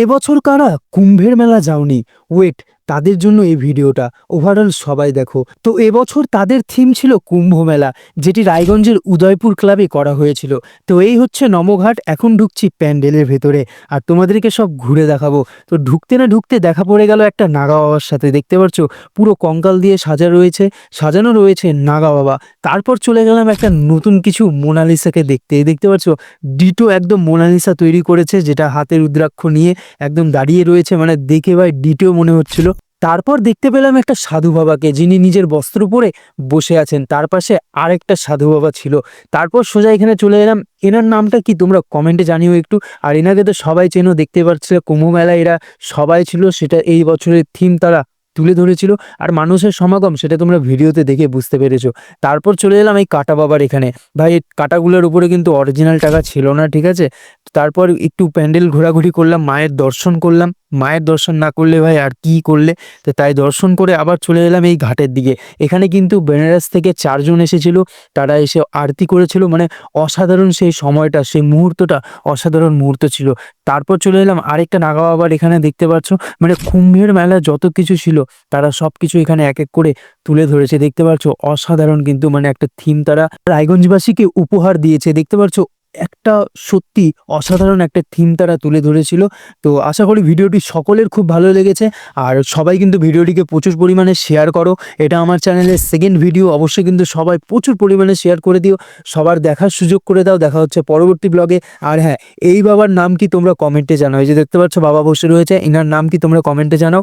এবছর কারা কুম্ভের মেলা যাওনি? ওয়েট, তাদের জন্য এই ভিডিওটা। ওভারঅল সবাই দেখো। তো এবছর তাদের থিম ছিল কুম্ভ মেলা, যেটি রায়গঞ্জের উদয়পুর ক্লাবে করা হয়েছিল। তো এই হচ্ছে নমঘাট, এখন ঢুকছি প্যান্ডেলের ভেতরে আর তোমাদেরকে সব ঘুরে দেখাবো। তো ঢুকতে না ঢুকতে দেখা পড়ে গেল একটা নাগা বাবার সাথে। দেখতে পাচ্ছ পুরো কঙ্কাল দিয়ে সাজানো রয়েছে নাগা বাবা। তারপর চলে গেলাম একটা নতুন কিছু মোনালিসাকে দেখতে। দেখতে পাচ্ছ ডিটো একদম মোনালিসা তৈরি করেছে, যেটা হাতে রুদ্রাক্ষ নিয়ে একদম দাঁড়িয়ে রয়েছে, মানে দেখে ভাই ডিটো মনে হচ্ছিল। তারপর দেখতে পেলাম একটা সাধু বাবাকে, যিনি নিজের বস্ত্র পরে বসে আছেন, তার পাশে আরেকটা সাধু বাবা ছিল। তারপর সোজা এখানে চলে এলাম। এনার নামটা কি তোমরা কমেন্টে জানিও একটু। আর এনাকে তো সবাই চেনো, দেখতে পাচ্ছিলে কুম্ভ মেলায় এরা সবাই ছিল, সেটা এই বছরের থিম তারা তুলে ধরেছিল। আর মানুষের সমাগম সেটা তোমরা ভিডিওতে দেখে বুঝতে পেরেছো। তারপর চলে এলাম এই কাটা বাবার এখানে। ভাই এই কাটাগুলোর উপরে কিন্তু অরিজিনাল টাকা ছিল না, ঠিক আছে। তারপর একটু প্যান্ডেল ঘোরাঘুরি করলাম, মায়ের দর্শন করলাম। মায়ের দর্শন না করলে ভাই আর কি করলে, তো তাই দর্শন করে আবার চলে এলাম এই ঘাটের দিকে। এখানে কিন্তু বেনারস থেকে 4 জন এসেছিল, তারা এসে আরতি করেছিল। মানে অসাধারণ সেই সময়টা, সেই মুহূর্তটা অসাধারণ মুহূর্ত ছিল। তারপর চলে এলাম আরেকটা নাগা বাবার এখানে। দেখতে পাচ্ছ মানে কুম্ভের মেলা যত কিছু ছিল তারা সবকিছু এখানে এক এক করে তুলে ধরেছে। দেখতে পাচ্ছ অসাধারণ, কিন্তু মানে একটা থিম তারা রায়গঞ্জবাসীকে উপহার দিয়েছে। দেখতে পাচ্ছ একটা সত্যি অসাধারণ একটা থিম তারা তুলে ধরেছিল। তো আশা করি ভিডিওটি সকলের খুব ভালো লেগেছে। আর সবাই কিন্তু ভিডিওটিকে প্রচুর পরিমাণে শেয়ার করো। এটা আমার চ্যানেলের সেকেন্ড ভিডিও, অবশ্যই কিন্তু সবাই প্রচুর পরিমাণে শেয়ার করে দিও, সবার দেখার সুযোগ করে দাও। দেখা হচ্ছে পরবর্তী ব্লগে। আর হ্যাঁ, এই বাবার নাম কি তোমরা কমেন্টে জানাও। এই যে দেখতে পাচ্ছ বাবা বসে রয়েছে, এনার নাম কি তোমরা কমেন্টে জানাও।